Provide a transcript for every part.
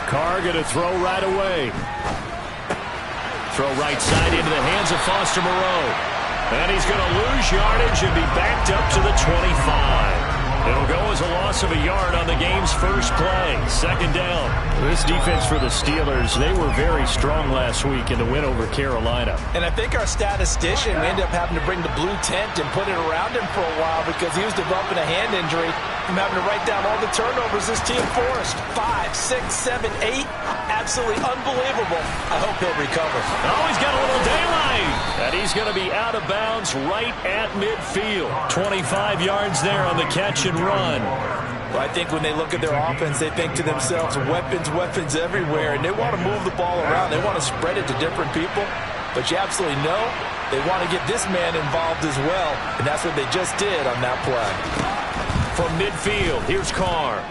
Carr going to throw right away. Throw right side into the hands of Foster Moreau. And he's going to lose yardage and be backed up to the 25. It'll go as a loss of a yard on the game's first play. Second down. This defense for the Steelers, they were very strong last week in the win over Carolina. And I think our statistician, we ended up having to bring the blue tent and put it around him for a while because he was developing a hand injury from having to write down all the turnovers this team forced. 5, 6, 7, 8. Absolutely unbelievable. I hope he'll recover. Oh, he's got a little daylight. And he's going to be out of bounds right at midfield. 25 yards there on the catch and run. Well, I think when they look at their offense, they think to themselves, weapons, weapons everywhere, and they want to move the ball around. They want to spread it to different people, but you absolutely know they want to get this man involved as well, and that's what they just did on that play. From midfield, here's Carr.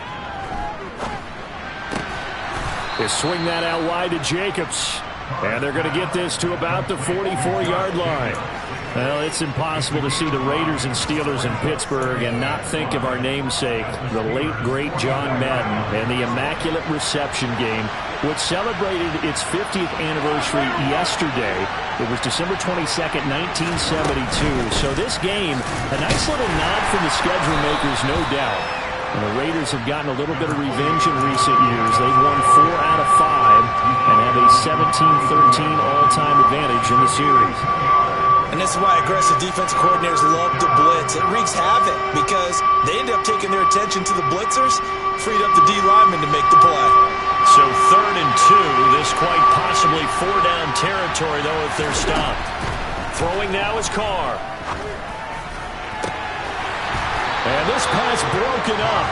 They swing that out wide to Jacobs, and they're going to get this to about the 44-yard line. Well, it's impossible to see the Raiders and Steelers in Pittsburgh and not think of our namesake, the late, great John Madden, and the Immaculate Reception game, which celebrated its 50th anniversary yesterday. It was December 22nd, 1972. So this game, a nice little nod from the schedule makers, no doubt. And the Raiders have gotten a little bit of revenge in recent years. They've won 4 out of 5 and have a 17-13 all-time advantage in the series. And this is why aggressive defensive coordinators love to blitz. It wreaks havoc because they end up taking their attention to the blitzers, freed up the D linemen to make the play. So 3rd and 2. This quite possibly 4-down territory, though, if they're stopped. Throwing now is Carr. And this pass broken up.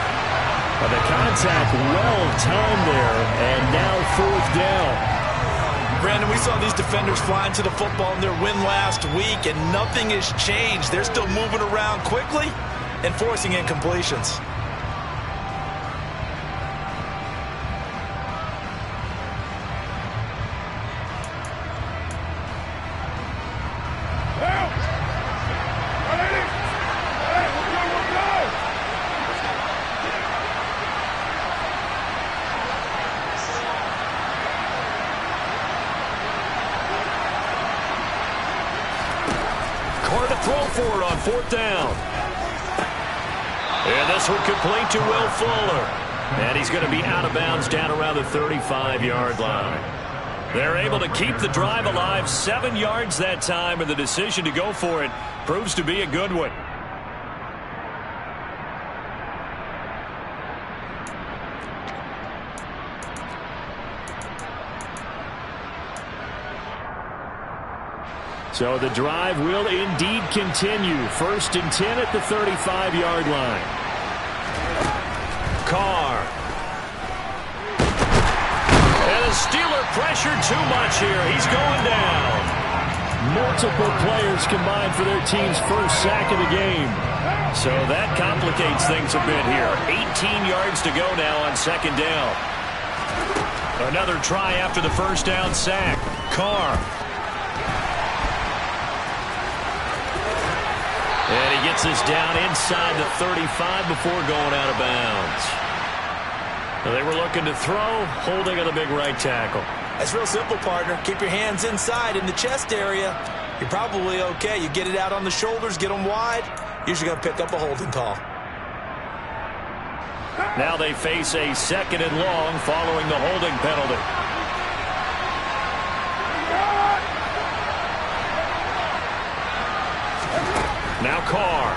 And the contact well timed there, and now 4th down. Brandon, we saw these defenders flying to the football in their win last week, and nothing has changed. They're still moving around quickly and forcing incompletions. For it on 4th down. And this one complete to Will Fuller. And he's going to be out of bounds down around the 35-yard line. They're able to keep the drive alive, 7 yards that time, and the decision to go for it proves to be a good one. So the drive will indeed continue. 1st and 10 at the 35-yard line. Carr. And the Steeler pressure too much here. He's going down. Multiple players combined for their team's first sack of the game. So that complicates things a bit here. 18 yards to go now on 2nd down. Another try after the 1st down sack. Carr. And he gets this down inside the 35 before going out of bounds. So they were looking to throw, holding on the big right tackle. That's real simple, partner. Keep your hands inside in the chest area. You're probably okay. You get it out on the shoulders, get them wide. Usually going to pick up a holding call. Now they face a 2nd and long following the holding penalty. Now Carr.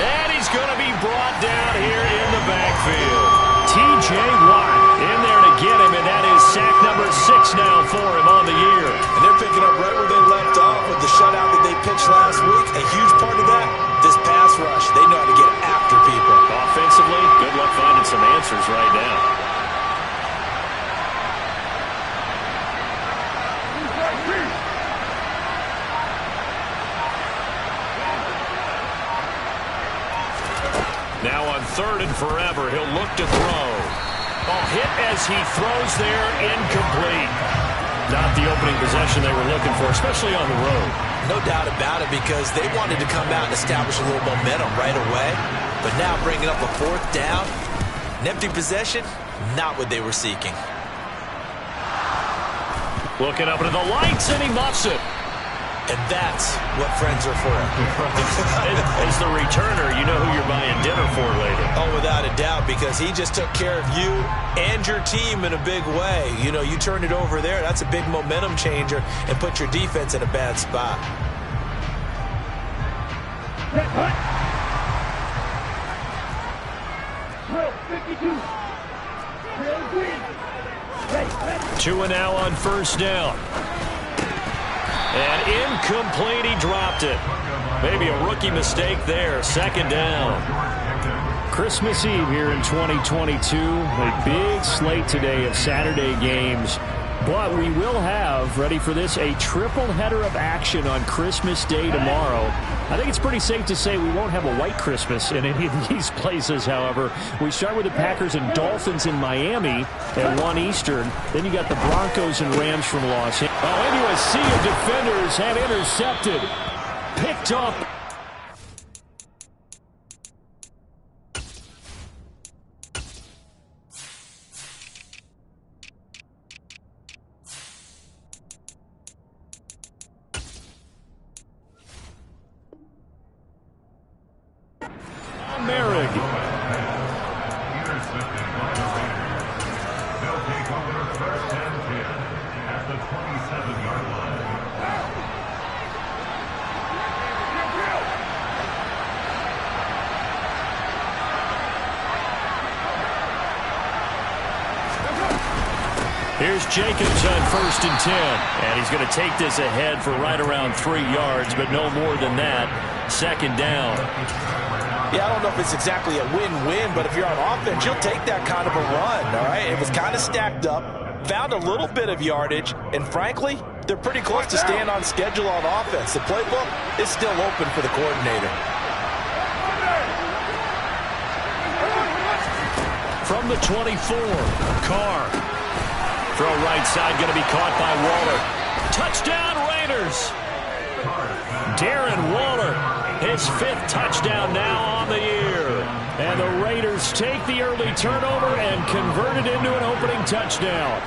And he's going to be brought down here in the backfield. T.J. Watt in there to get him, and that is sack number 6 now for him on the year. And they're picking up right where they left off with the shutout that they pitched last week. A huge part of that, this pass rush. They know how to get after people. Offensively, good luck finding some answers right now. Now on 3rd and forever, he'll look to throw. Oh, hit as he throws there, incomplete. Not the opening possession they were looking for, especially on the road. No doubt about it, because they wanted to come out and establish a little momentum right away. But now bringing up a 4th down, An empty possession, not what they were seeking. Looking up into the lights, and he muffs it. And that's what friends are for. As the returner, you know who you're buying dinner for later. Oh, without a doubt, because he just took care of you and your team in a big way. You know, you turned it over there. That's a big momentum changer and put your defense in a bad spot. Two and now on first down. And incomplete, he dropped it. Maybe a rookie mistake there. Second down. Christmas Eve here in 2022. A big slate today of Saturday games. But we will have, ready for this, a triple header of action on Christmas Day tomorrow. I think it's pretty safe to say we won't have a white Christmas in any of these places, however. We start with the Packers and Dolphins in Miami at 1 Eastern. Then you got the Broncos and Rams from Los Angeles. Into a sea of defenders, have intercepted. Picked up. Merrick. They'll take over first and 10 at the 27-yard line. Here's Jacobs on first and 10. And he's going to take this ahead for right around 3 yards, but no more than that. Second down. Yeah, I don't know if it's exactly a win-win, but if you're on offense, you'll take that kind of a run, all right? It was kind of stacked up, found a little bit of yardage, and frankly, they're pretty close to staying on schedule on offense. The playbook is still open for the coordinator. From the 24, Carr. Throw right side, going to be caught by Waller. Touchdown, Raiders! Darren Waller, his 5th touchdown now on the year. And the Raiders take the early turnover and convert it into an opening touchdown.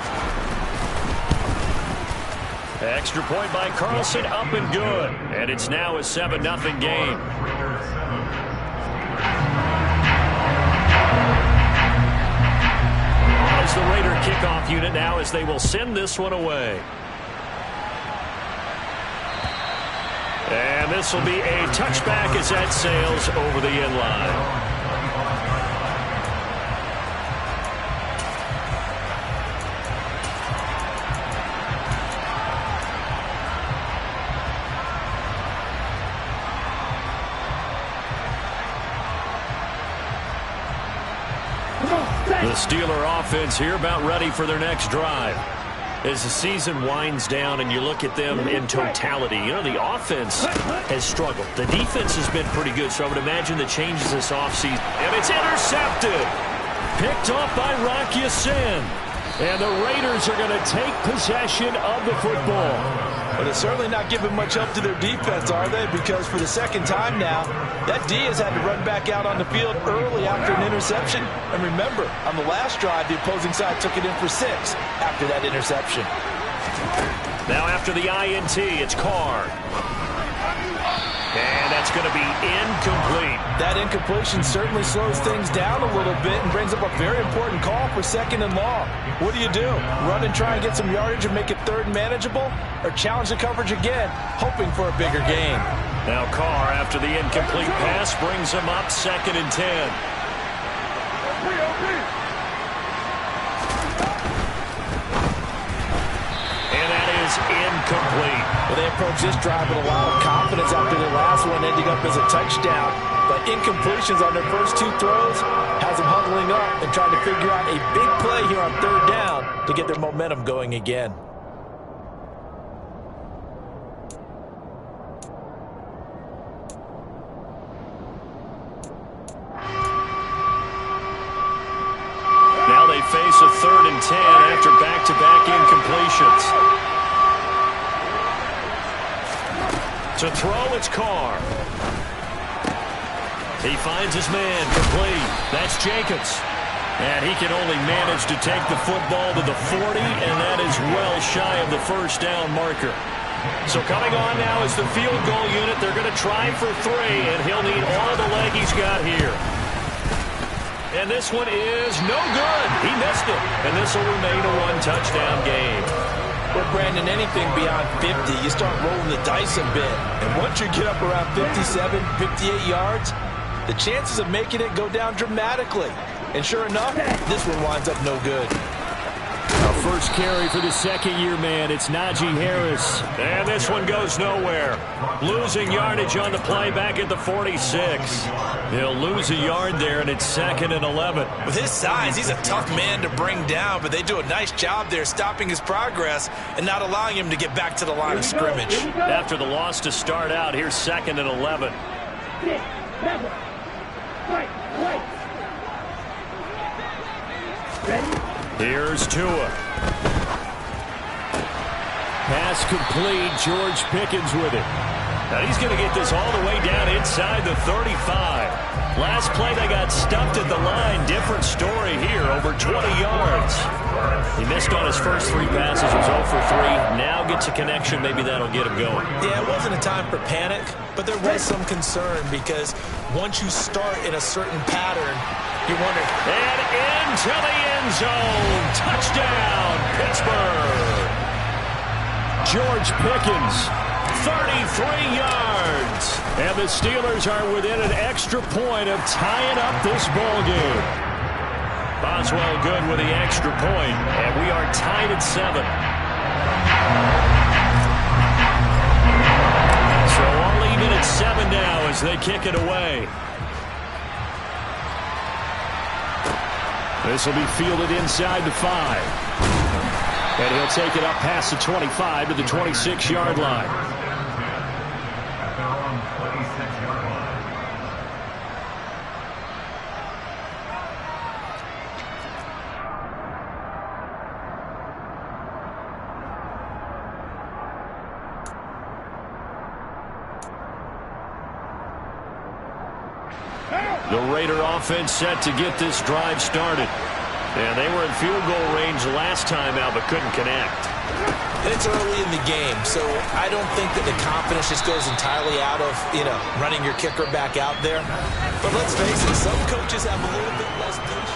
Extra point by Carlson, up and good. And it's now a 7-0 game. As the Raider kickoff unit now as they will send this one away. And this will be a touchback as that sails over the end line. The Steeler offense here about ready for their next drive. As the season winds down and you look at them in totality, you know, the offense has struggled. The defense has been pretty good, so I would imagine the changes this offseason. And it's intercepted. Picked off by Rock Ya-Sin. And the Raiders are going to take possession of the football. But they're certainly not giving much help to their defense, are they? Because for the second time now, that D has had to run back out on the field early after an interception. And remember, on the last drive, the opposing side took it in for 6 after that interception. Now after the INT, it's Carr. And that's going to be incomplete. That incompletion certainly slows things down a little bit and brings up a very important call for 2nd and long. What do? Run and try and get some yardage and make it 3rd and manageable? Or challenge the coverage again, hoping for a bigger gain? Now Carr, after the incomplete pass, brings him up 2nd and 10. And that is incomplete. Well, they approach this drive with a lot of confidence after their last one ending up as a touchdown. But incompletions on their first 2 throws has them huddling up and trying to figure out a big play here on 3rd down to get their momentum going again. Now they face a 3rd and 10 after back-to-back incompletions. To throw, it's Carr. He finds his man complete. That's Jacobs. And he can only manage to take the football to the 40, and that is well shy of the first down marker. So coming on now is the field goal unit. They're going to try for 3, and he'll need all the leg he's got here. And this one is no good. He missed it, and this will remain a one-touchdown game. Well, Brandon, anything beyond 50, you start rolling the dice a bit. And once you get up around 57, 58 yards, the chances of making it go down dramatically. And sure enough, this one winds up no good. A first carry for the second-year man. It's Najee Harris. And this one goes nowhere. Losing yardage on the play back at the 46. He'll lose a yard there, and it's 2nd and 11. With his size, he's a tough man to bring down, but they do a nice job there stopping his progress and not allowing him to get back to the line of scrimmage. After the loss to start out, here's 2nd and 11. Here's Tua. Pass complete. George Pickens with it. And he's going to get this all the way down inside the 35. Last play they got stuffed at the line. Different story here. Over 20 yards. He missed on his first 3 passes. Was 0 for 3. Now gets a connection. Maybe that'll get him going. Yeah, it wasn't a time for panic, but there was some concern because once you start in a certain pattern, you wonder. And into the end zone. Touchdown, Pittsburgh. George Pickens, 33 yards. And the Steelers are within an extra point of tying up this ball game. Boswell good with the extra point, and we are tied at 7. So all even at 7 now as they kick it away. This will be fielded inside the 5. And he'll take it up past the 25 to the 26-yard line. At their own 26-yard line. The Raider offense set to get this drive started. And they were in field goal range last time out, but couldn't connect. It's early in the game, so I don't think that the confidence just goes entirely out of, running your kicker back out there. But let's face it, some coaches have a little bit less patience.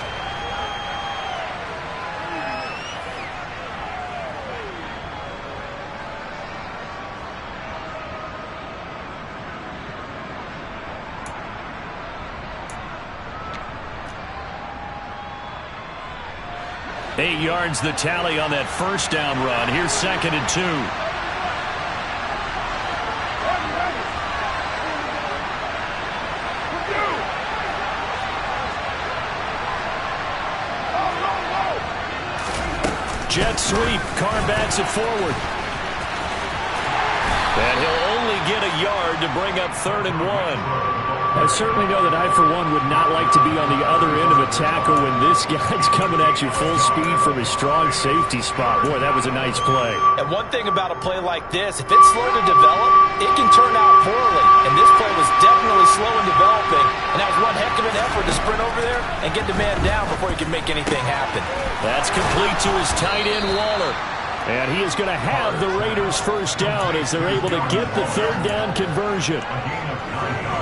Eight yards the tally on that first down run. Here's 2nd and 2. Jet sweep. Carr backs it forward. And he'll only get a yard to bring up 3rd and 1. I certainly know that I, for one, would not like to be on the other end of a tackle when this guy's coming at you full speed from his strong safety spot. Boy, that was a nice play. And one thing about a play like this, if it's slow to develop, it can turn out poorly. And this play was definitely slow in developing. And that was one heck of an effort to sprint over there and get the man down before he could make anything happen. That's complete to his tight end, Waller. And he is going to have the Raiders first down as they're able to get the 3rd down conversion.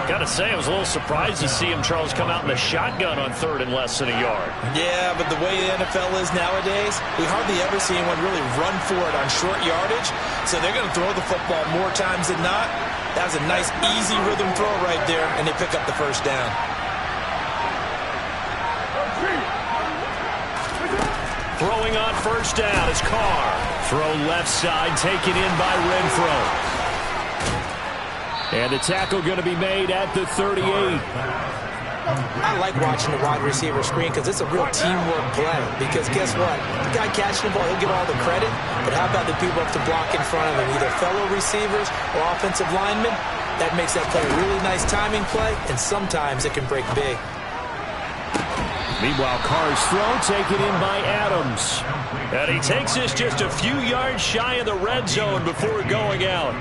Got to say, I was a little surprised to see him, Charles, come out in the shotgun on 3rd and less than a yard. Yeah, but the way the NFL is nowadays, we hardly ever see anyone really run for it on short yardage. So they're going to throw the football more times than not. That was a nice, easy rhythm throw right there, and they pick up the first down. Throwing on first down is Carr. Throw left side, taken in by Renfro. And the tackle going to be made at the 38. I like watching the wide receiver screen because it's a real teamwork play. Because guess what? The guy catching the ball, he'll get all the credit. But how about the people up to block in front of him, either fellow receivers or offensive linemen? That makes that play a really nice timing play, and sometimes it can break big. Meanwhile, Carr's throw taken in by Adams. And he takes this just a few yards shy of the red zone before going out.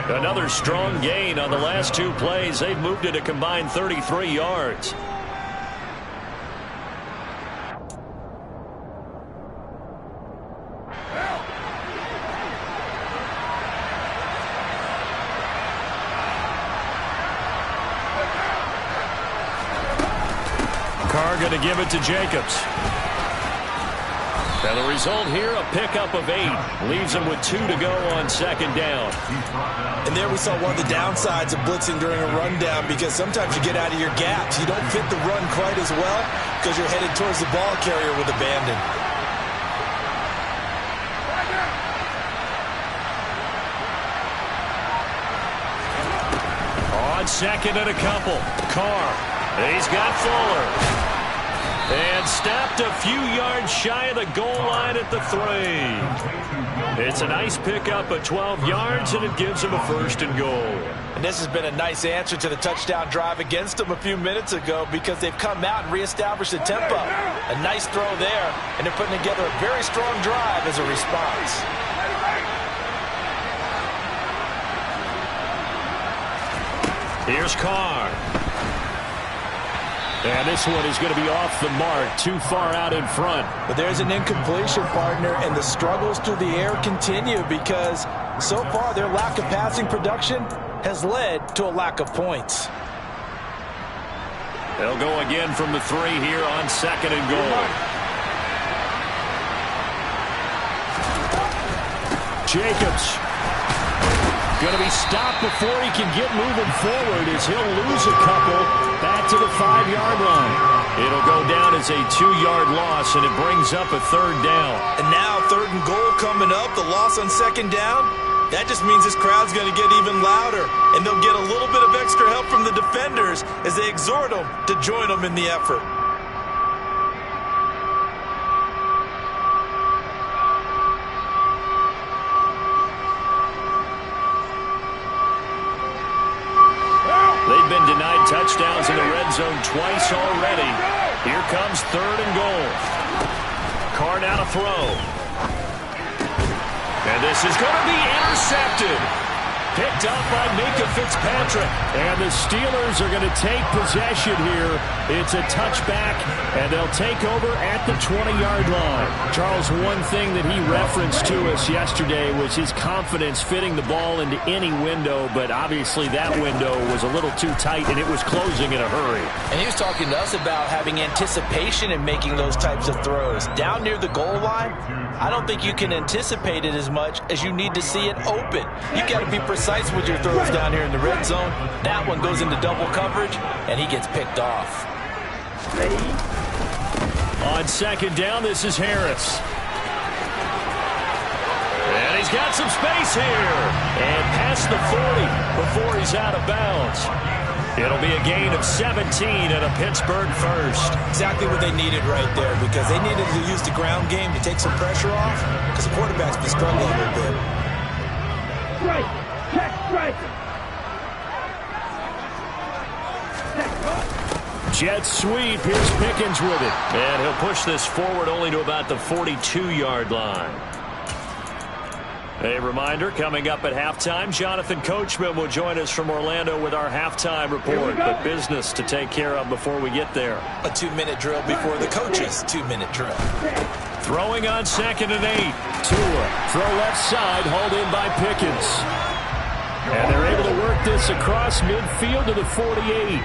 Another strong gain on the last 2 plays. They've moved it a combined 33 yards. Carr going to give it to Jacobs. And the result here, a pickup of 8. Leaves him with 2 to go on second down. And there we saw one of the downsides of blitzing during a rundown, because sometimes you get out of your gaps. You don't fit the run quite as well because you're headed towards the ball carrier with abandon. On second and a couple. Carr. He's got Fuller. And stopped a few yards shy of the goal line at the 3. It's a nice pickup of 12 yards, and it gives him a first and goal. And this has been a nice answer to the touchdown drive against them a few minutes ago, because they've come out and reestablished the tempo. A nice throw there, and they're putting together a very strong drive as a response. Here's Carr. And this one is going to be off the mark, too far out in front. But there's an incompletion, partner, and the struggles through the air continue, because so far their lack of passing production has led to a lack of points. They'll go again from the 3 here on second and goal. Jacobs going to be stopped before he can get moving forward, as he'll lose a couple back to the 5-yard line. It'll go down as a 2-yard loss, and it brings up a third down. And now third and goal coming up, the loss on second down. That just means this crowd's going to get even louder, and they'll get a little bit of extra help from the defenders as they exhort them to join them in the effort. They've been denied touchdowns in the red zone twice already. Here comes third and goal. Carr now to throw. And this is going to be intercepted. Picked up by Minkah Fitzpatrick. And the Steelers are going to take possession here. It's a touchback, and they'll take over at the 20-yard line. Charles, one thing that he referenced to us yesterday was his confidence fitting the ball into any window, but obviously that window was a little too tight, and it was closing in a hurry. And he was talking to us about having anticipation in making those types of throws. Down near the goal line, I don't think you can anticipate it as much as you need to see it open. You got to be precise with your throws down here in the red zone. That one goes into double coverage, and he gets picked off. On second down, this is Harris. And he's got some space here. And past the 40 before he's out of bounds. It'll be a gain of 17 and a Pittsburgh first. Exactly what they needed right there, because they needed to use the ground game to take some pressure off, because the quarterback's been struggling a little bit. Strike! Check strike! Jet sweep. Here's Pickens with it. And he'll push this forward only to about the 42-yard line. A reminder, coming up at halftime, Jonathan Coachman will join us from Orlando with our halftime report. But business to take care of before we get there. A 2-minute drill before the coach's 2-minute drill. Throwing on second and 8. Tua, throw left side, hauled in by Pickens. And they're able to work this across midfield to the 48.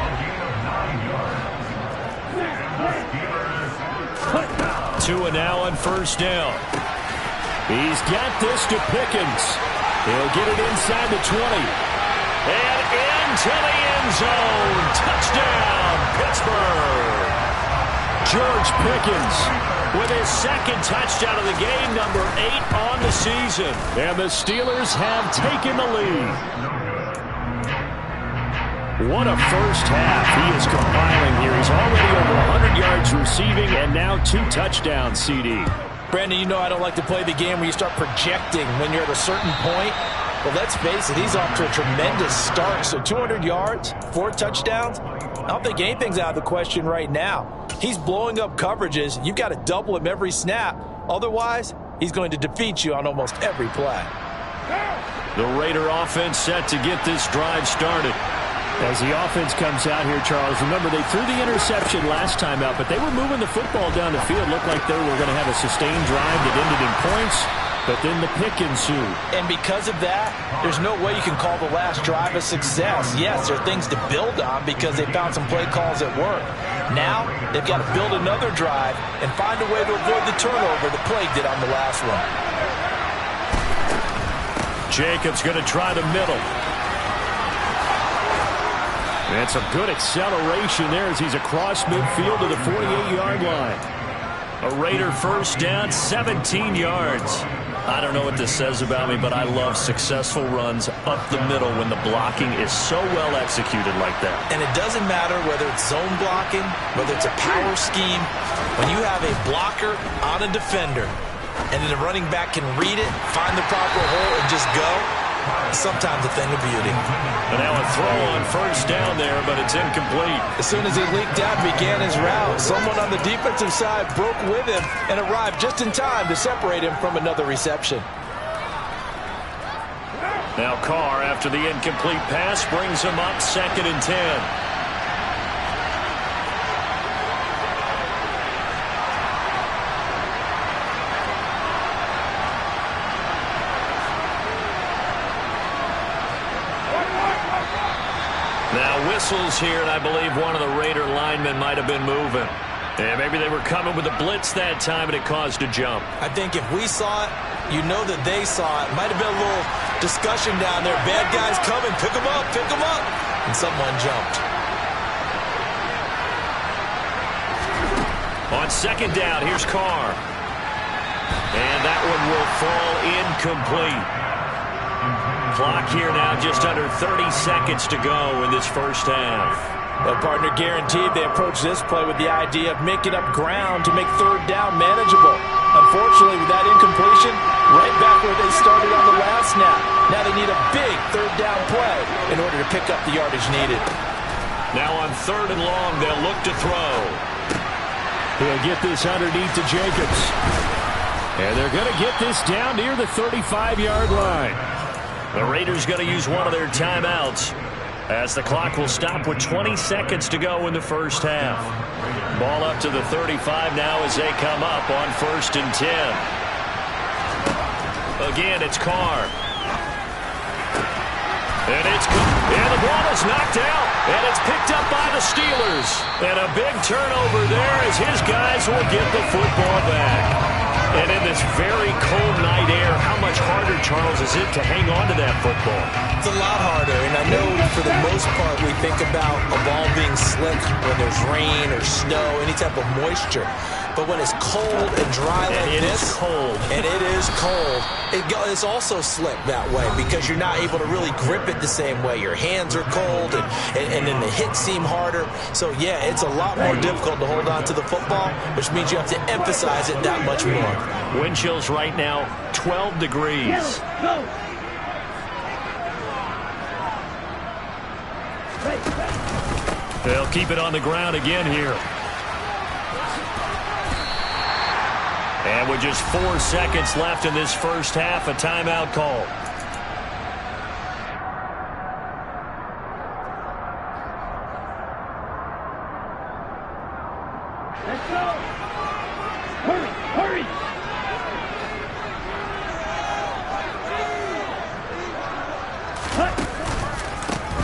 Tua now on first down. He's got this to Pickens. He'll get it inside the 20. And into the end zone. Touchdown, Pittsburgh. George Pickens with his second touchdown of the game, number 8 on the season. And the Steelers have taken the lead. What a first half he is compiling here. He's already over 100 yards receiving and now 2 touchdowns, CD. Brandon, you know I don't like to play the game where you start projecting when you're at a certain point. But let's face it, he's off to a tremendous start. So 200 yards, 4 touchdowns. I don't think anything's out of the question right now. He's blowing up coverages. You've got to double him every snap. Otherwise, he's going to defeat you on almost every play. The Raider offense set to get this drive started. As the offense comes out here, Charles, remember they threw the interception last time out, but they were moving the football down the field. Looked like they were going to have a sustained drive that ended in points. but then the pick ensued. And because of that, there's no way you can call the last drive a success. Yes, there are things to build on because they found some play calls that work. Now, they've got to build another drive and find a way to avoid the turnover the play did on the last one. Jacobs going to try the middle. And some good acceleration there as he's across midfield to the 48-yard line. A Raider first down, 17 yards. I don't know what this says about me, but I love successful runs up the middle when the blocking is so well executed like that. And it doesn't matter whether it's zone blocking, whether it's a power scheme. When you have a blocker on a defender, and then the running back can read it, find the proper hole, and just go, sometimes a thing of beauty. And now a throw on first down there, but it's incomplete. As soon as he leaked out and began his route, someone on the defensive side broke with him and arrived just in time to separate him from another reception. Now Carr, after the incomplete pass, brings him up 2nd and 10. Whistles here, and I believe one of the Raider linemen might have been moving. And maybe they were coming with a blitz that time, and it caused a jump. I think if we saw it, you know that they saw it. Might have been a little discussion down there. Bad guys coming. Pick them up. Pick them up. And someone jumped. On 2nd down, here's Carr. And that one will fall incomplete. Clock here now, just under 30 seconds to go in this first half. Well, partner, guaranteed they approach this play with the idea of making up ground to make 3rd down manageable. Unfortunately, with that incompletion, right back where they started on the last snap. Now they need a big 3rd down play in order to pick up the yardage needed. Now on 3rd and long, they'll look to throw. He'll get this underneath to Jacobs. And they're going to get this down near the 35-yard line. The Raiders going to use one of their timeouts as the clock will stop with 20 seconds to go in the first half. Ball up to the 35 now as they come up on 1st and 10. Again, it's Carr. And the ball is knocked out, and it's picked up by the Steelers. And a big turnover there as his guys will get the football back. And in this very cold night air, how much harder, Charles, is it to hang on to that football? It's a lot harder, and I know for the most part we think about a ball being slick when there's rain or snow, any type of moisture. But when it's cold and dry like this, and it is cold, it's also slick that way because you're not able to really grip it the same way. Your hands are cold, and then the hits seem harder. So, yeah, it's a lot more difficult to hold on to the football, which means you have to emphasize it that much more. Wind chills right now, 12 degrees. They'll keep it on the ground again here. And with just 4 seconds left in this first half, a timeout call. Let's go! Hurry!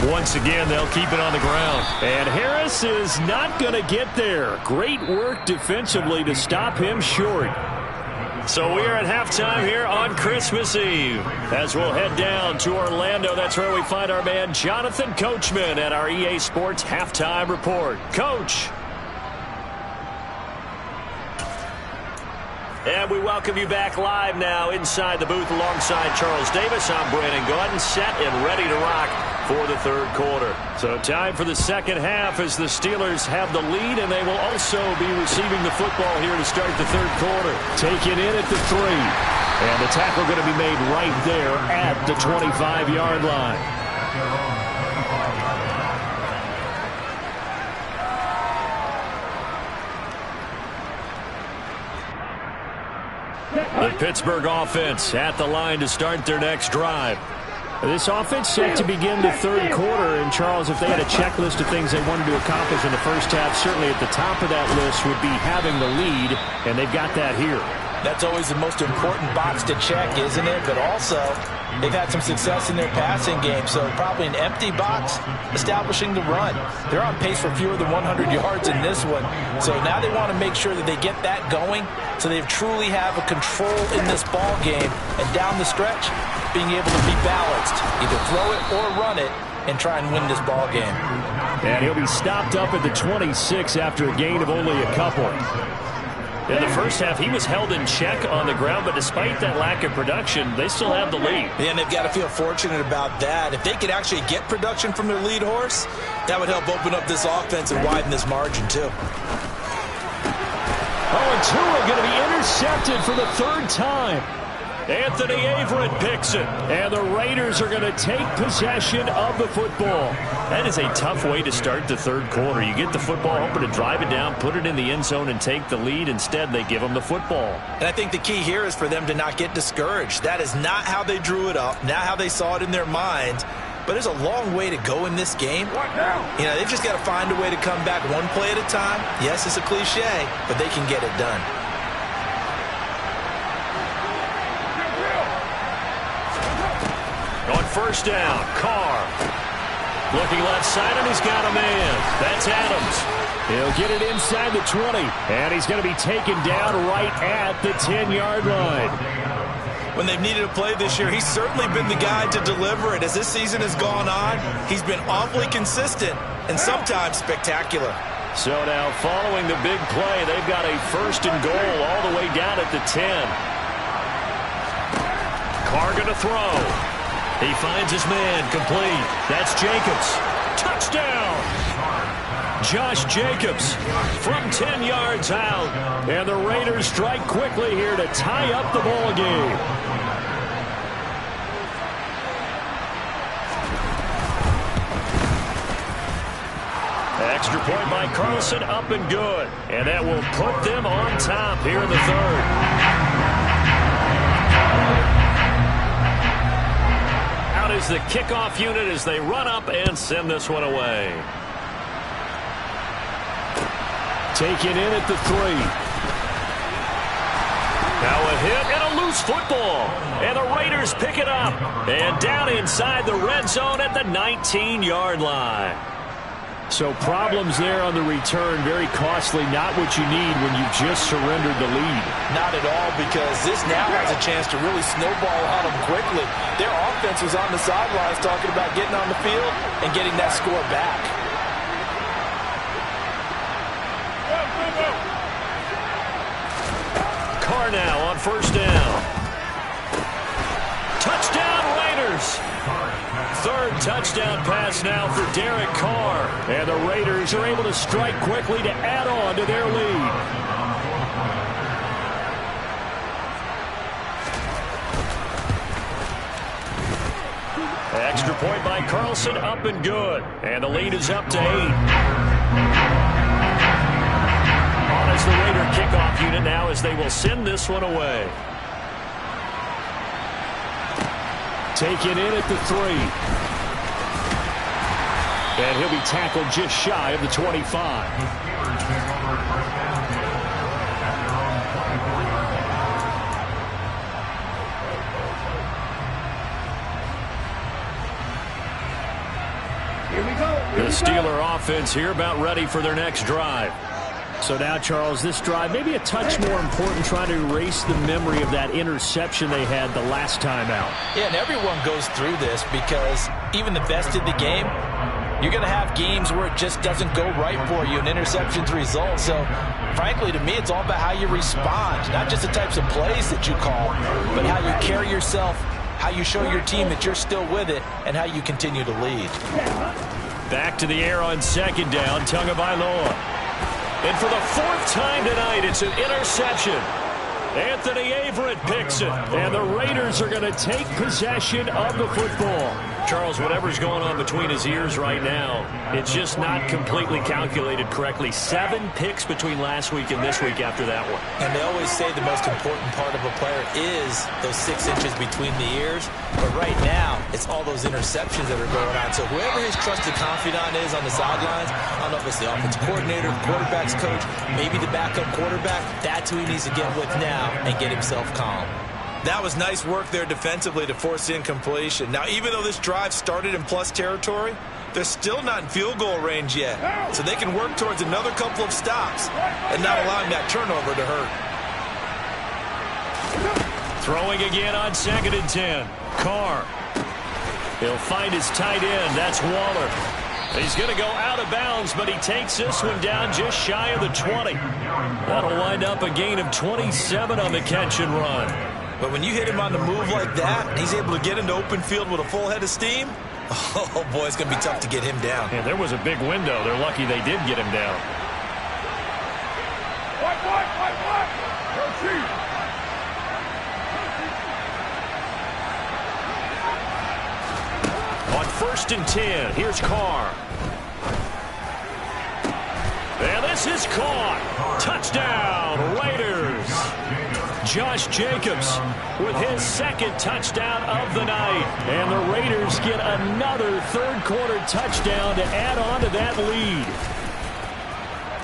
Once again, they'll keep it on the ground. And Harris is not going to get there. Great work defensively to stop him short. So we are at halftime here on Christmas Eve. As we'll head down to Orlando, that's where we find our man Jonathan Coachman at our EA Sports Halftime Report. Coach. And we welcome you back live now inside the booth alongside Charles Davis. I'm Brandon Gaudin, set and ready to rock for the third quarter. So time for the second half as the Steelers have the lead, and they will also be receiving the football here to start the third quarter. Taken in at the 3. And the tackle going to be made right there at the 25-yard line. The Pittsburgh offense at the line to start their next drive. This offense set to begin the third quarter, and Charles, if they had a checklist of things they wanted to accomplish in the first half, certainly at the top of that list would be having the lead, and they've got that here. That's always the most important box to check, isn't it? But also, they've had some success in their passing game, so probably an empty box establishing the run. They're on pace for fewer than 100 yards in this one, so now they want to make sure that they get that going so they truly have a control in this ball game, and down the stretch, being able to be balanced, either throw it or run it, and try and win this ball game. And he'll be stopped up at the 26 after a gain of only a couple. In the first half, he was held in check on the ground, but despite that lack of production, they still have the lead. And they've got to feel fortunate about that. If they could actually get production from their lead horse, that would help open up this offense and widen this margin, too. Oh, and Tua going to be intercepted for the third time. Anthony Averett picks it. And the Raiders are going to take possession of the football. That is a tough way to start the third quarter. You get the football, hoping to drive it down, put it in the end zone, and take the lead. Instead, they give them the football. And I think the key here is for them to not get discouraged. That is not how they drew it up, not how they saw it in their minds. But there's a long way to go in this game. You know, they've just got to find a way to come back one play at a time. Yes, it's a cliche, but they can get it done. On first down, Carr. Looking left side, and he's got a man. That's Adams. He'll get it inside the 20, and he's going to be taken down right at the 10-yard line. When they've needed a play this year, he's certainly been the guy to deliver it. As this season has gone on, he's been awfully consistent and sometimes spectacular. So now following the big play, they've got a first and goal all the way down at the 10. Carr going to throw. He finds his man, complete. That's Jacobs. Touchdown! Josh Jacobs from 10 yards out. And the Raiders strike quickly here to tie up the ball game. Extra point by Carlson, up and good. And that will put them on top here in the third. Out is the kickoff unit as they run up and send this one away. Taken in at the 3. Now a hit and a loose football. And the Raiders pick it up. And down inside the red zone at the 19-yard line. So problems there on the return, very costly, not what you need when you've just surrendered the lead. Not at all, because this now has a chance to really snowball on them quickly. Their offense was on the sidelines talking about getting on the field and getting that score back. Carr now on first down. Touchdown Raiders. Third touchdown pass now for Derek Carr. And the Raiders are able to strike quickly to add on to their lead. Extra point by Carlson, up and good. And the lead is up to 8. On as the Raider kickoff unit now as they will send this one away. Taken in at the 3. And he'll be tackled just shy of the 25. Here we go. The Steeler offense here about ready for their next drive. So now, Charles, this drive maybe a touch more important, trying to erase the memory of that interception they had the last time out. Yeah, and everyone goes through this because even the best in the game, you're going to have games where it just doesn't go right for you, and interceptions result. So, frankly, to me, it's all about how you respond, not just the types of plays that you call, but how you carry yourself, how you show your team that you're still with it, and how you continue to lead. Back to the air on second down, Tagovailoa. And for the fourth time tonight, it's an interception. Anthony Averett picks it. And the Raiders are going to take possession of the football. Charles, whatever's going on between his ears right now, it's just not completely calculated correctly. 7 picks between last week and this week after that one. And they always say the most important part of a player is those 6 inches between the ears. But right now, it's all those interceptions that are going on. So whoever his trusted confidant is on the sidelines, I don't know if it's the offensive coordinator, the quarterback's coach, maybe the backup quarterback, that's who he needs to get with now and get himself calm. That was nice work there defensively to force incompletion. Now, even though this drive started in plus territory, they're still not in field goal range yet. So they can work towards another couple of stops and not allowing that turnover to hurt. Throwing again on 2nd and 10. Carr. He'll find his tight end. That's Waller. He's going to go out of bounds, but he takes this one down just shy of the 20. That'll wind up a gain of 27 on the catch and run. But when you hit him on the move like that, and he's able to get into open field with a full head of steam, oh, boy, it's going to be tough to get him down. Yeah, there was a big window. They're lucky they did get him down. On 1st and 10, here's Carr. And this is caught. Touchdown, Raiders. Josh Jacobs with his 2nd touchdown of the night. And the Raiders get another 3rd quarter touchdown to add on to that lead.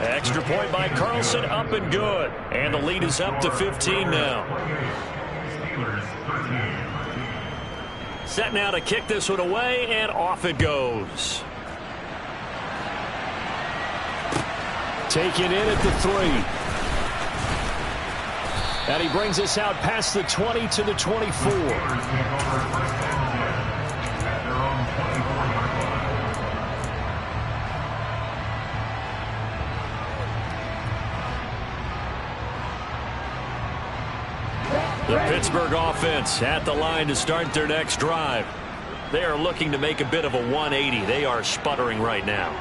Extra point by Carlson, up and good. And the lead is up to 15 now. Set now to kick this one away, and off it goes. Taken in at the 3. And he brings us out past the 20 to the 24. The Pittsburgh offense at the line to start their next drive. They are looking to make a bit of a 180. They are sputtering right now.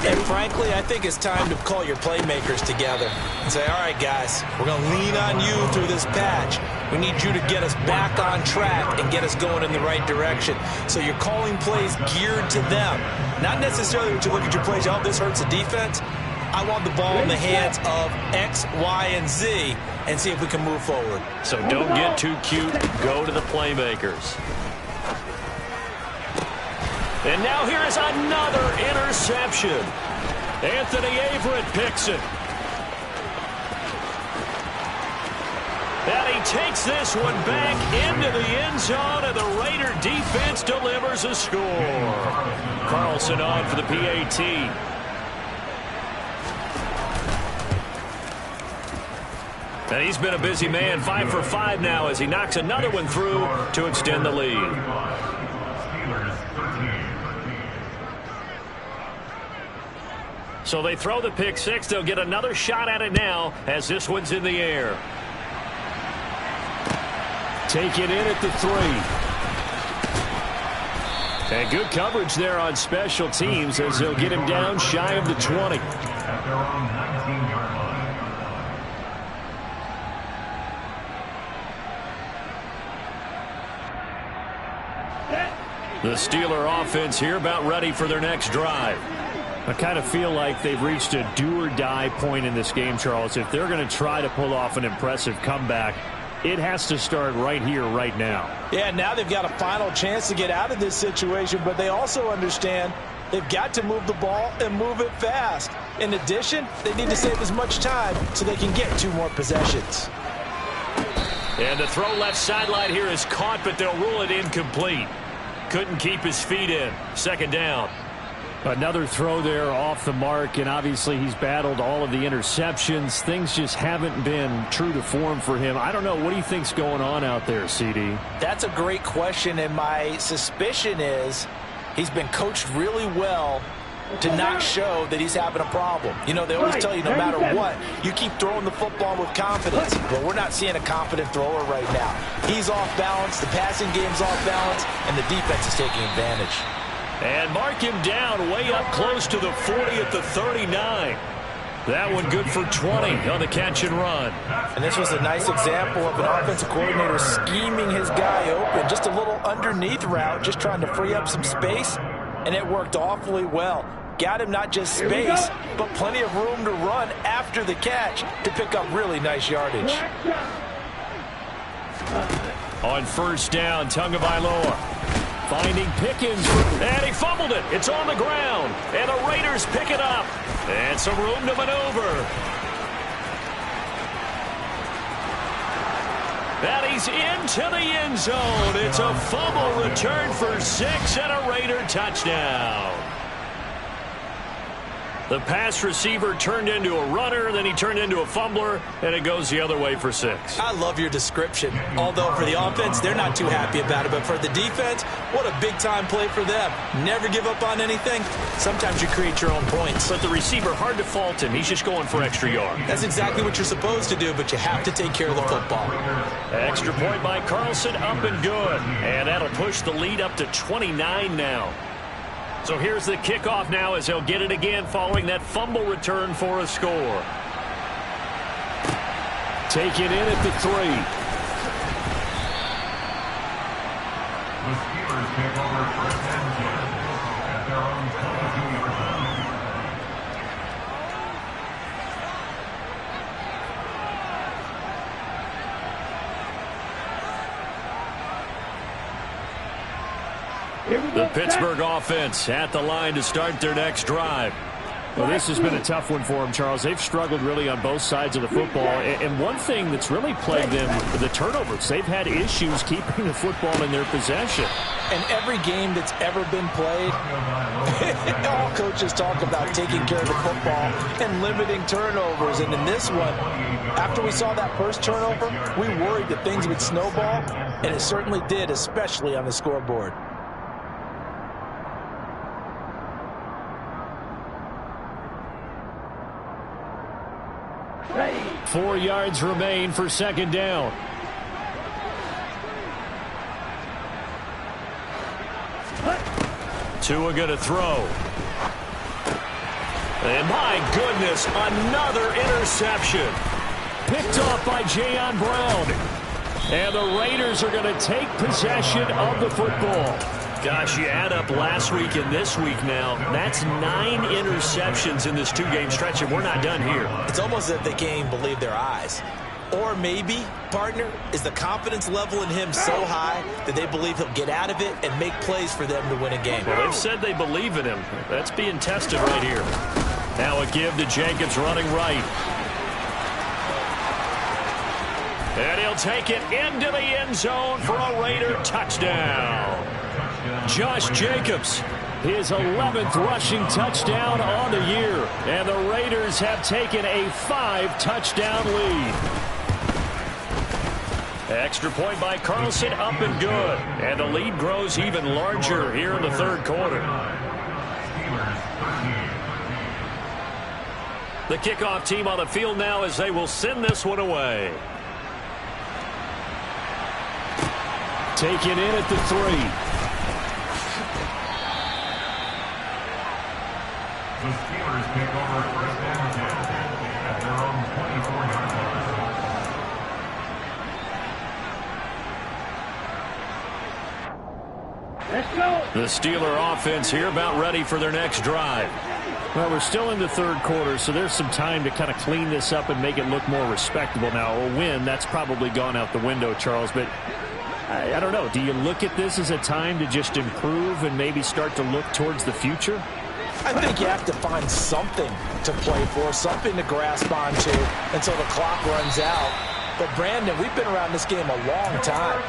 And frankly, I think it's time to call your playmakers together and say, all right, guys, we're going to lean on you through this patch. We need you to get us back on track and get us going in the right direction. So you're calling plays geared to them. Not necessarily when you look at your plays, oh, this hurts the defense. I want the ball in the hands of X, Y, and Z and see if we can move forward. So don't get too cute. Go to the playmakers. And now here is another interception. Anthony Averett picks it. And he takes this one back into the end zone, and the Raider defense delivers a score. Carlson on for the PAT. And he's been a busy man, 5 for 5 now as he knocks another one through to extend the lead. So they throw the pick 6. They'll get another shot at it now as this one's in the air. Take it in at the 3. And good coverage there on special teams as they'll get him down shy of the 20. At their own 19-yard line. The Steeler offense here about ready for their next drive. I kind of feel like they've reached a do-or-die point in this game, Charles. If they're going to try to pull off an impressive comeback, it has to start right here, right now. Yeah, now they've got a final chance to get out of this situation, but they also understand they've got to move the ball and move it fast. In addition, they need to save as much time so they can get 2 more possessions. And the throw left sideline here is caught, but they'll rule it incomplete. Couldn't keep his feet in. 2nd down. Another throw there off the mark, and obviously he's battled all of the interceptions. Things just haven't been true to form for him. I don't know. What do you think's going on out there, CD? That's a great question, and my suspicion is he's been coached really well to not show that he's having a problem. You know, they always tell you no matter what, you keep throwing the football with confidence. But we're not seeing a confident thrower right now. He's off balance, the passing game's off balance, and the defense is taking advantage. And mark him down way up close to the 40 at the 39. That one good for 20 on the catch and run. And this was a nice example of an offensive coordinator scheming his guy open. Just a little underneath route, just trying to free up some space, and it worked awfully well. Got him not just space, but plenty of room to run after the catch to pick up really nice yardage. On first down, Tagovailoa finding Pickens, and he fumbled it. It's on the ground, and the Raiders pick it up. And some room to maneuver. And he's into the end zone. It's a fumble return for 6 and a Raider touchdown. The pass receiver turned into a runner, then he turned into a fumbler, and it goes the other way for 6. I love your description. Although for the offense, they're not too happy about it. But for the defense, what a big-time play for them. Never give up on anything. Sometimes you create your own points. But the receiver, hard to fault him. He's just going for extra yard. That's exactly what you're supposed to do, but you have to take care of the football. Extra point by Carlson, up and good. And that'll push the lead up to 29 now. So here's the kickoff now as he'll get it again following that fumble return for a score. Take it in at the 3. The Steelers take over first and 10 at their own 22-yard line. The Pittsburgh offense at the line to start their next drive. Well, this has been a tough one for them, Charles. They've struggled really on both sides of the football. And one thing that's really plagued them, the turnovers. They've had issues keeping the football in their possession. And every game that's ever been played, all coaches talk about taking care of the football and limiting turnovers. And in this one, after we saw that first turnover, we worried that things would snowball, and it certainly did, especially on the scoreboard. 4 yards remain for second down. Tua going to throw. And my goodness, another interception. Picked off by Jayon Brown. And the Raiders are going to take possession of the football. Gosh, you add up last week and this week now, that's 9 interceptions in this 2-game stretch, and we're not done here. It's almost as if they can't even believe their eyes. Or maybe, partner, is the confidence level in him so high that they believe he'll get out of it and make plays for them to win a game. Well, they've said they believe in him. That's being tested right here. Now a give to Jacobs running right. And he'll take it into the end zone for a Raider touchdown. Josh Jacobs, his 11th rushing touchdown on the year. And the Raiders have taken a 5-touchdown lead. Extra point by Carlson, up and good. And the lead grows even larger here in the third quarter. The kickoff team on the field now as they will send this one away. Taken in at the 3. The Steelers take over first and 10 at their own 24-yard line. Let's go. The Steeler offense here about ready for their next drive. Well, we're still in the third quarter, so there's some time to kind of clean this up and make it look more respectable. Now, a win, that's probably gone out the window, Charles, but I don't know. Do you look at this as a time to just improve and maybe start to look towards the future? I think you have to find something to play for, something to grasp onto until the clock runs out. But, Brandon, we've been around this game a long time.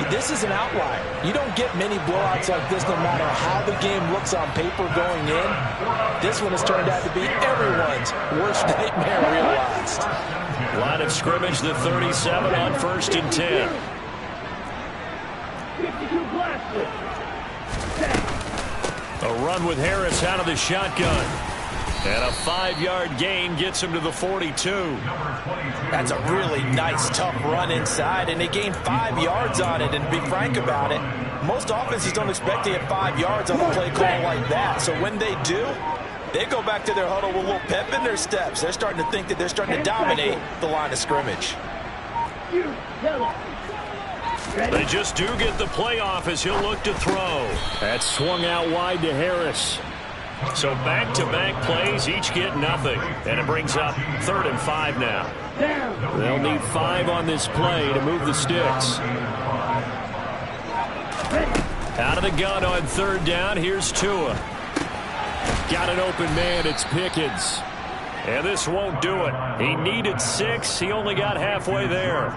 This is an outlier. You don't get many blowouts like this no matter how the game looks on paper going in. This one has turned out to be everyone's worst nightmare realized. Line of scrimmage, the 37 on first and 10. 52 blasted. A run with Harris out of the shotgun. And a 5-yard gain gets him to the 42. That's a really nice, tough run inside, and they gained 5 yards on it. And to be frank about it, most offenses don't expect to get 5 yards on a play call like that. So when they do, They go back to their huddle with a little pep in their steps. They're starting to think that they're starting to dominate the line of scrimmage. They just do get the play off as he'll look to throw. That swung out wide to Harris. So back-to-back plays, each get nothing. And it brings up 3rd and 5 now. They'll need 5 on this play to move the sticks. Out of the gun on 3rd down, here's Tua. Got an open man, it's Pickens. And this won't do it. He needed 6. He only got halfway there.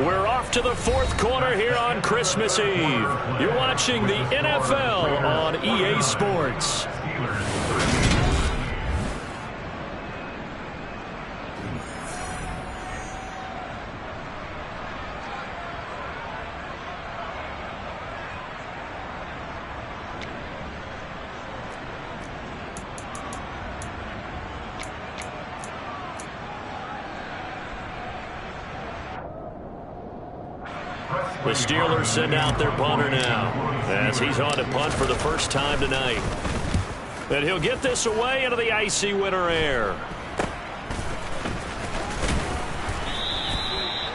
We're off to the 4th quarter here on Christmas Eve. You're watching the NFL on EA Sports. The Steelers send out their punter now as he's on to punt for the first time tonight. And he'll get this away into the icy winter air.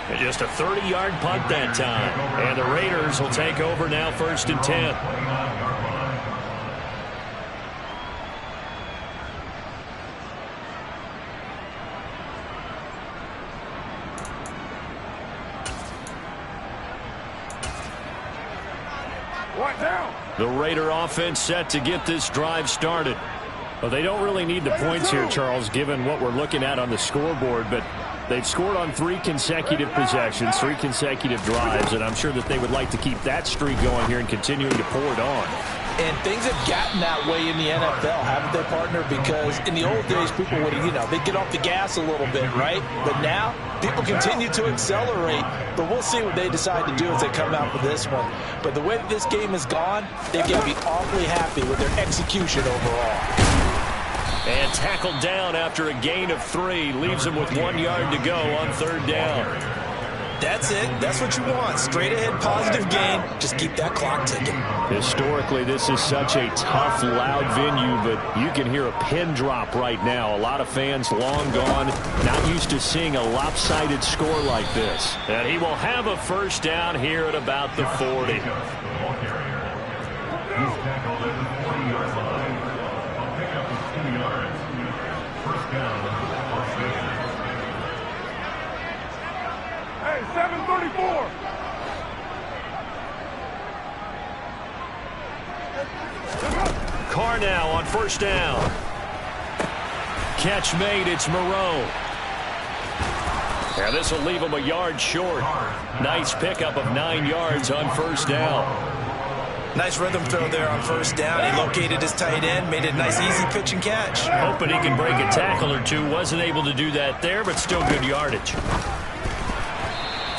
And just a 30-yard punt that time. And the Raiders will take over now 1st and 10. The Raider offense set to get this drive started. Well, they don't really need the points here, Charles, given what we're looking at on the scoreboard, but they've scored on 3 consecutive possessions, 3 consecutive drives, and I'm sure that they would like to keep that streak going here and continuing to pour it on. And things have gotten that way in the NFL, haven't they, partner? Because in the old days, people would, they'd get off the gas a little bit, right? But now, people continue to accelerate. But we'll see what they decide to do as they come out with this one. But the way that this game has gone, they've got to be awfully happy with their execution overall. And tackled down after a gain of 3. Leaves them with 1 yard to go on 3rd down. That's it. That's what you want. Straight ahead, positive gain. Just keep that clock ticking. Historically, this is such a tough, loud venue, but you can hear a pin drop right now. A lot of fans long gone, not used to seeing a lopsided score like this. And he will have a 1st down here at about the 40. He's tackled at the 40-yard line. A pickup of 2 yards. 1st down. Hey, 734. Carr now on 1st down. Catch made, it's Moreau. And this will leave him a yard short. Nice pickup of 9 yards on 1st down. Nice rhythm throw there on 1st down. He located his tight end, made it a nice easy pitch and catch. Hoping he can break a tackle or two. Wasn't able to do that there, but still good yardage.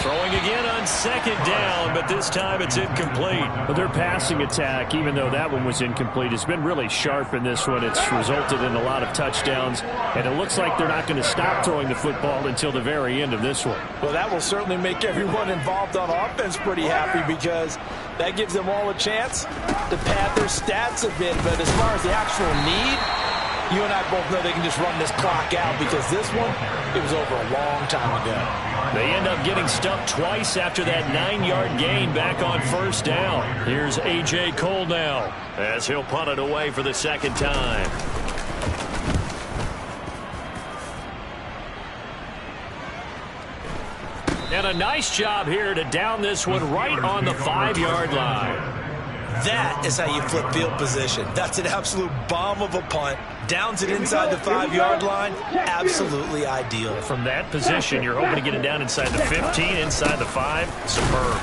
Throwing again on 2nd down, but this time it's incomplete. But their passing attack, even though that one was incomplete, has been really sharp in this one. It's resulted in a lot of touchdowns, and it looks like they're not going to stop throwing the football until the very end of this one. Well, that will certainly make everyone involved on offense pretty happy because that gives them all a chance to pad their stats a bit. But as far as the actual need, you and I both know they can just run this clock out because this one, it was over a long time ago. They end up getting stuffed twice after that 9-yard gain back on 1st down. Here's A.J. Cole now as he'll punt it away for the 2nd time. And a nice job here to down this one right on the 5-yard line. That is how you flip field position. That's an absolute bomb of a punt. Downs it inside the 5-yard line. Absolutely ideal. From that position, you're hoping to get it down inside the 15, inside the 5. Superb.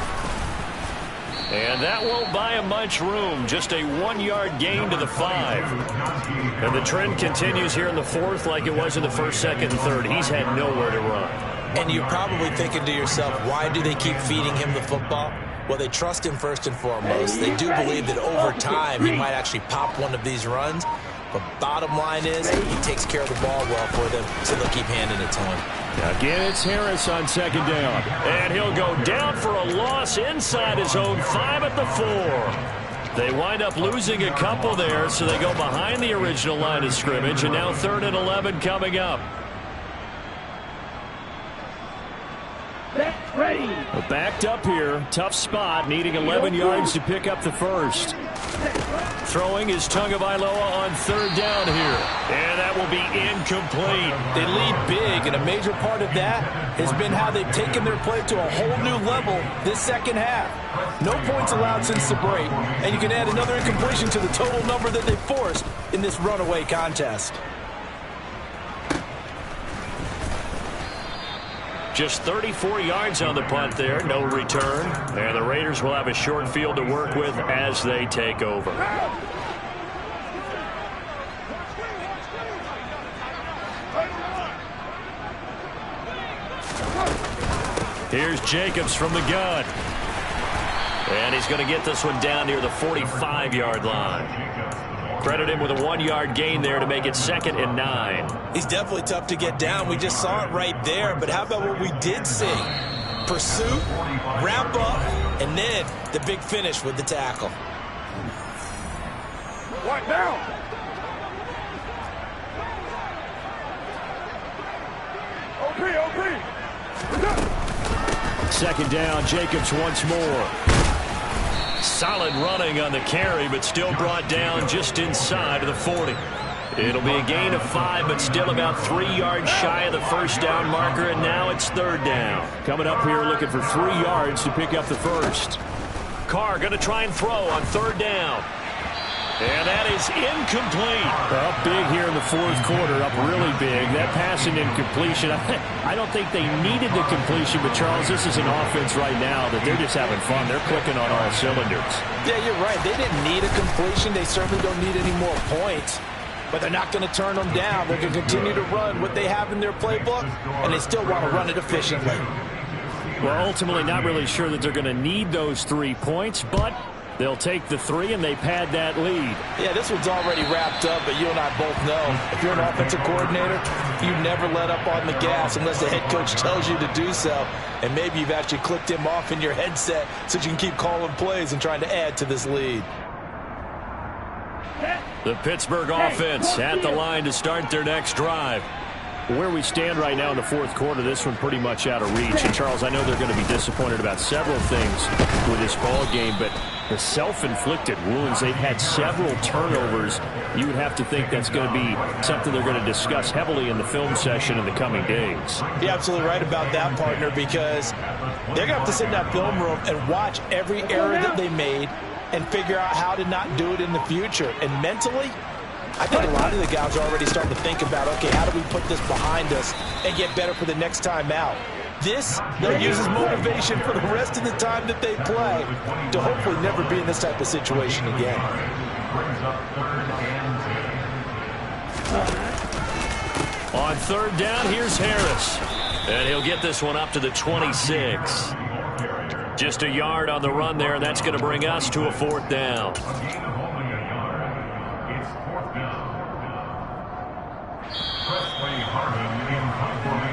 And that won't buy him much room. Just a 1-yard gain to the 5. And the trend continues here in the 4th like it was in the 1st, 2nd, and 3rd. He's had nowhere to run. And you're probably thinking to yourself, why do they keep feeding him the football? Well, they trust him first and foremost. They do believe that over time he might actually pop one of these runs. But bottom line is he takes care of the ball well for them, so they'll keep handing it to him. Again, it's Harris on second down. And he'll go down for a loss inside his own 5 at the 4. They wind up losing a couple there, so they go behind the original line of scrimmage, and now 3rd and 11 coming up. Ready. Backed up here. Tough spot. Needing 11 yards to pick up the first. Throwing is Tagovailoa on 3rd down here. And that will be incomplete. They lead big, and a major part of that has been how they've taken their play to a whole new level this second half. No points allowed since the break, and you can add another incompletion to the total number that they forced in this runaway contest. Just 34 yards on the punt there, no return. And the Raiders will have a short field to work with as they take over. Here's Jacobs from the gun. And he's going to get this one down near the 45-yard line. Credit him with a 1-yard gain there to make it 2nd and 9. He's definitely tough to get down. We just saw it right there. But how about what we did see? Pursuit, wrap up, and then the big finish with the tackle. Right now. OP. 2nd down, Jacobs once more. Solid running on the carry, but still brought down just inside of the 40. It'll be a gain of 5, but still about 3 yards shy of the first down marker, and now it's 3rd down. Coming up here looking for 3 yards to pick up the first. Carr going to try and throw on 3rd down. And that is incomplete. Up big here in the 4th quarter, up really big. That pass and incompletion, I don't think they needed the completion, but Charles, this is an offense right now that they're just having fun. They're clicking on all cylinders. Yeah, you're right. They didn't need a completion. They certainly don't need any more points. But they're not going to turn them down. They're going to continue to run what they have in their playbook, and they still want to run it efficiently. Well, ultimately not really sure that they're going to need those 3 points, but they'll take the 3 and they pad that lead. Yeah, this one's already wrapped up, but you and I both know if you're an offensive coordinator, you never let up on the gas unless the head coach tells you to do so. And maybe you've actually clicked him off in your headset so you can keep calling plays and trying to add to this lead. The Pittsburgh offense at the line to start their next drive. Where we stand right now in the 4th quarter, this one pretty much out of reach. And, Charles, I know they're going to be disappointed about several things with this ball game, but the self-inflicted wounds, they've had several turnovers. You would have to think that's going to be something they're going to discuss heavily in the film session in the coming days. You're absolutely right about that, partner, because they're going to have to sit in that film room and watch every error that they made and figure out how to not do it in the future. And mentally, I think a lot of the guys are already starting to think about, okay, how do we put this behind us and get better for the next time out? This, they'll use as motivation for the rest of the time that they play to hopefully never be in this type of situation again. On 3rd down, here's Harris. And he'll get this one up to the 26. Just a yard on the run there, and that's going to bring us to a 4th down. Presley Harvin in high formation.